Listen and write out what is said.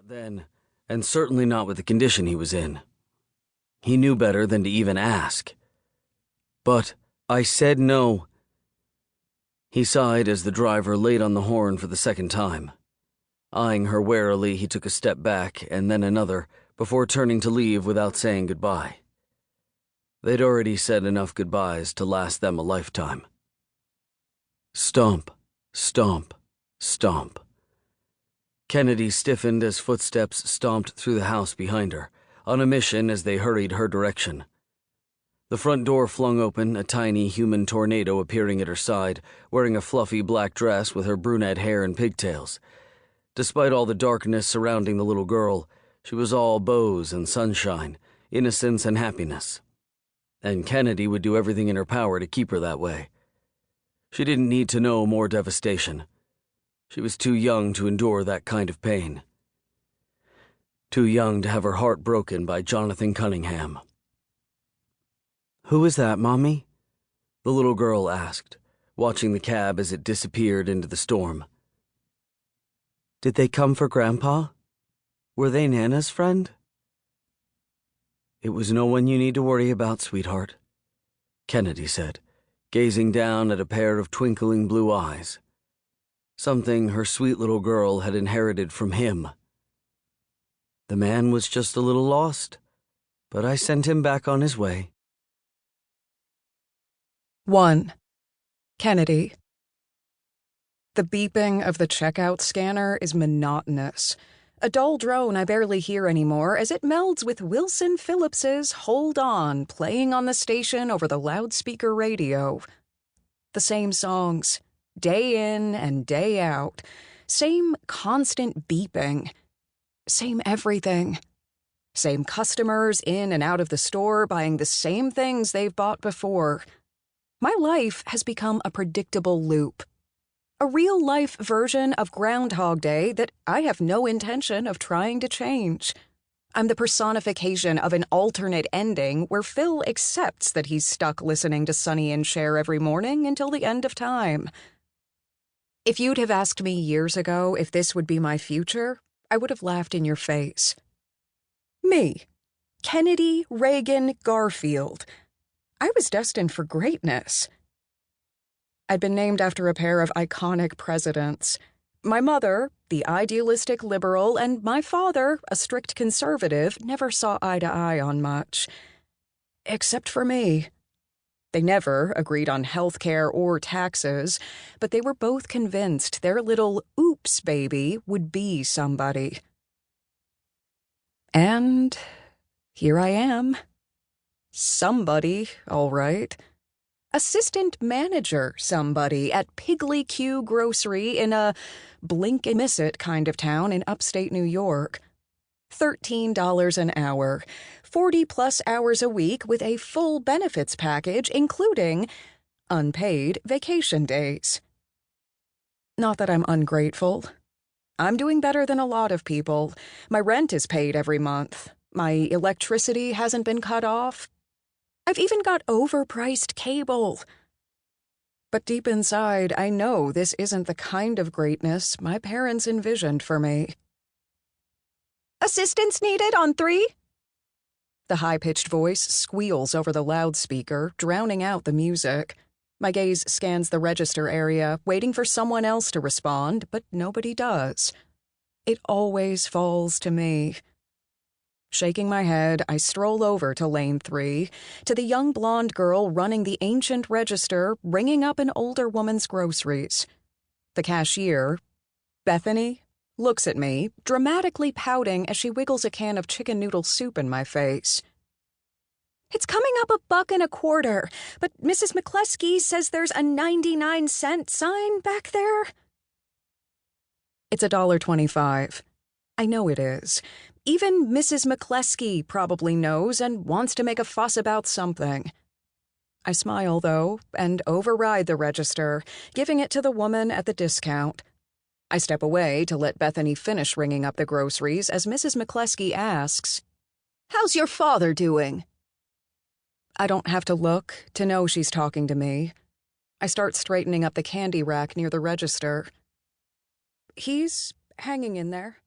Not then, and certainly not with the condition he was in. He knew better than to even ask. But I said no. He sighed as the driver laid on the horn for the second time. Eyeing her warily, he took a step back and then another before turning to leave without saying goodbye. They'd already said enough goodbyes to last them a lifetime. Stomp, stomp, stomp. Kennedy stiffened as footsteps stomped through the house behind her, on a mission as they hurried her direction. The front door flung open, a tiny human tornado appearing at her side, wearing a fluffy black dress with her brunette hair and pigtails. Despite all the darkness surrounding the little girl, she was all bows and sunshine, innocence and happiness. And Kennedy would do everything in her power to keep her that way. She didn't need to know more devastation. She was too young to endure that kind of pain. Too young to have her heart broken by Jonathan Cunningham. "Who is that, Mommy?" the little girl asked, watching the cab as it disappeared into the storm. "Did they come for Grandpa? Were they Nana's friend?" "It was no one you need to worry about, sweetheart," Kennedy said, gazing down at a pair of twinkling blue eyes. Something her sweet little girl had inherited from him. "The man was just a little lost, but I sent him back on his way." 1. Kennedy. The beeping of the checkout scanner is monotonous. A dull drone I barely hear anymore as it melds with Wilson Phillips's Hold On playing on the station over the loudspeaker radio. The same songs, day in and day out. Same constant beeping. Same everything. Same customers in and out of the store buying the same things they've bought before. My life has become a predictable loop. A real-life version of Groundhog Day that I have no intention of trying to change. I'm the personification of an alternate ending where Phil accepts that he's stuck listening to Sonny and Cher every morning until the end of time. If you'd have asked me years ago if this would be my future, I would have laughed in your face. Me, Kennedy Reagan Garfield. I was destined for greatness. I'd been named after a pair of iconic presidents. My mother, the idealistic liberal, and my father, a strict conservative, never saw eye to eye on much. Except for me. They never agreed on health care or taxes, but they were both convinced their little oops baby would be somebody. And here I am. Somebody, all right. Assistant manager somebody at Piggly Q Grocery in a blink-and-miss-it kind of town in upstate New York. $13 an hour, 40-plus hours a week with a full benefits package, including unpaid vacation days. Not that I'm ungrateful. I'm doing better than a lot of people. My rent is paid every month. My electricity hasn't been cut off. I've even got overpriced cable. But deep inside, I know this isn't the kind of greatness my parents envisioned for me. "Assistance needed on 3?" The high-pitched voice squeals over the loudspeaker, drowning out the music. My gaze scans the register area, waiting for someone else to respond, but nobody does. It always falls to me. Shaking my head, I stroll over to lane 3, to the young blonde girl running the ancient register, ringing up an older woman's groceries. The cashier, Bethany, looks at me, dramatically pouting as she wiggles a can of chicken noodle soup in my face. "It's coming up $1.25, but Mrs. McCleskey says there's a 99-cent sign back there." It's $1.25. I know it is. Even Mrs. McCleskey probably knows and wants to make a fuss about something. I smile, though, and override the register, giving it to the woman at the discount. I step away to let Bethany finish ringing up the groceries as Mrs. McCleskey asks, "How's your father doing?" I don't have to look to know she's talking to me. I start straightening up the candy rack near the register. He's hanging in there.